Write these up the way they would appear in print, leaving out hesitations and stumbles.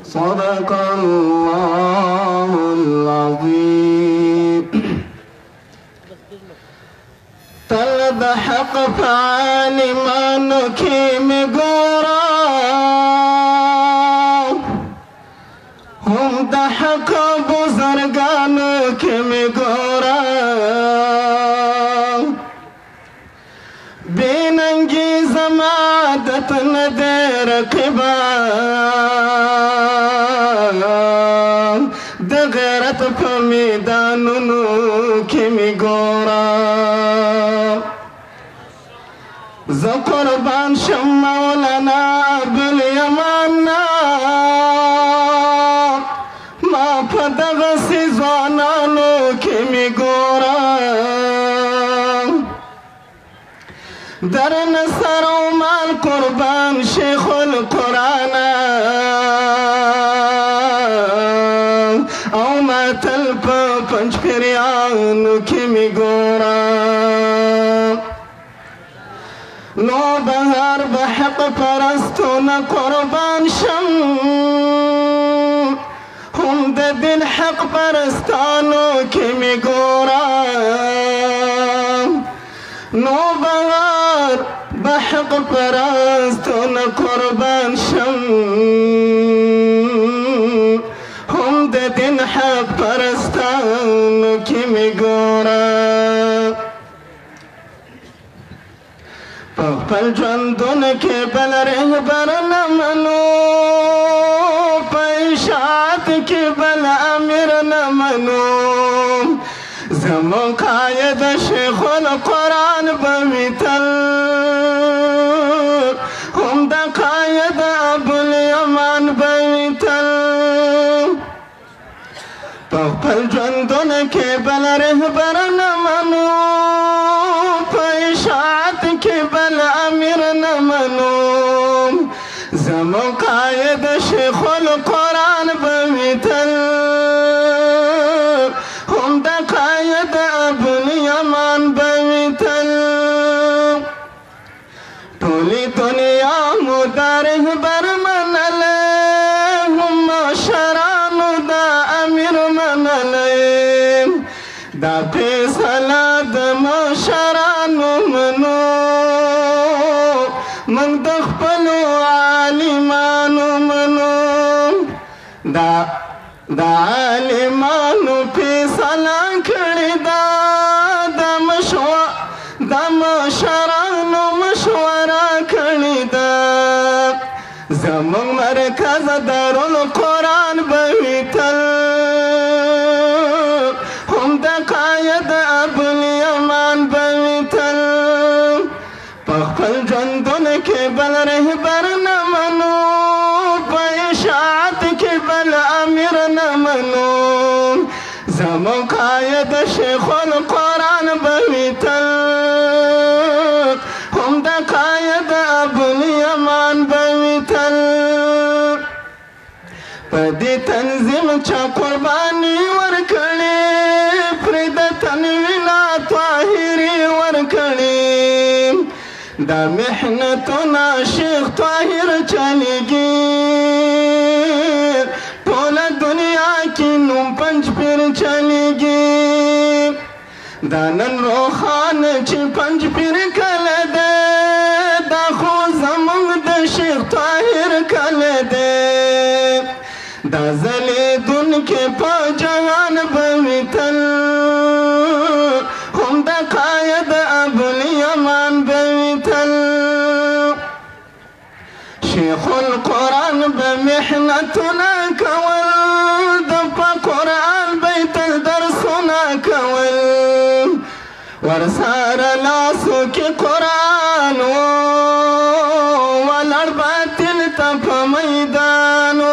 صدق الله العظيم. تل د حق عالمانو کې مې ګورم، هم د حق بزرګانو کې مې ګورم. بې ننګي زما عادت نه دی رقیبه، د غیرت په میدانونو کې مې ګورم. زه قربان شم مولانا ابوالیمان نه، ما په دغسې ځوانانو کې مې ګورم. درنه سر و مال قربان شیخ القرآن، او ما تل په پنج پیریانو کې مې ګورم. نو بهار به حق پرستونه قربان شم، هم د دین حق پرستانو کې مې ګورم. نو بهار به حق پرستونه قربان شم، هم د دین حق پرستانو کې مې ګورم. په خپل ژوندونه کې بل رهبر نه منو، په اشاعت کې بل امیر نه منو. زمون قاید شیخ القرآن به وي تل، هم د قاید ابوالیمان به وي تل. په خپل ژوندونه کې بل رهبر نه منو، په اشاعت کې بل امیر نه منو. زمون قاید شیخ القرآن به وي تل، هم د قاید ابوالیمان به وي تل. ټولې دنیا مو دا رهبر منلی، هم مشرانو دا امیر منلی. دا فیصله د مشرانو منو، موږ د خپلو عالمانو منو. د عالمانو فیصله کړې ده، د مشرانو مشوره کړې ده. زموږ مرکز دارالقرآن به وي تل، هم د قاید ابوالیمان به وي تل. په خپل ژوندونه کې بل رهبر نه منو، په اشاعت کې بل امیر نه منو. زمون قاید شیخ القرآن به وي تل، هم د قاید ابوالیمان به وي تل. په دې تنظیم چا قرباني ورکړې، پرې د تنوینا طاهري ورکړې. دا محنتونه شیخ طاهر چلیږي، ټوله دنیا کې نوم پنج پیر چلیږي. دا نن روښانه چې پنج پیر کله دی، دا خو زموږ د شیخ طاهر کله دی. دا ځلېدونکې په جهان به وي تل، هم د قاید ابوالیمان به وي تل. شیخ القرآن به محنتونه کول، د په قرآن به تل درسونه کول. ورسره لاسو کې قرآن و، ولاړ باطل ته په میدان و.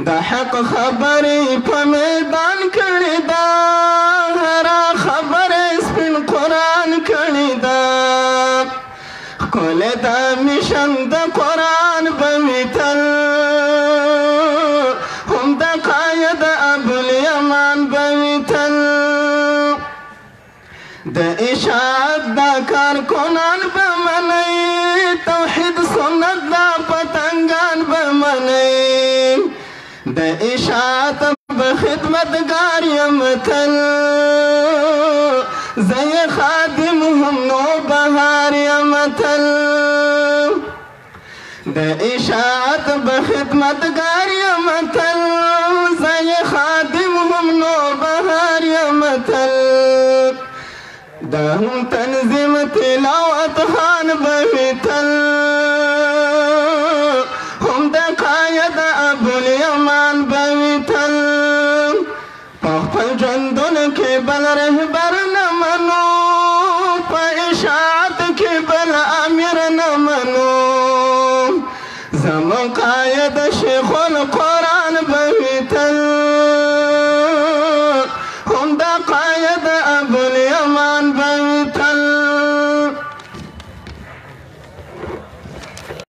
د حق خبرې په میدان کړې ده، هره خبره سپین قرآن کړې ده. ښکلی د میشن د قرآن به وي تل، هم د قاید ابوالیمان به وي تل. د اشاعت دا کارکنان به منئ، توحید سنت دا د اشاعت بخدمتگار یم تل زی خادم هم نو بهار یم تل د اشاعت بخدمتگار یم تل زی خادم هم نو بهار یم تل دا هم تنظیم تلاوت خان بوی تل هم د قاید ابوالیمان بوی تل په خپل ژوندون کې بل رهبر نه منو په اشاعت کې بل امیر نه منو زمون قاید شیخ القرآن بوی تل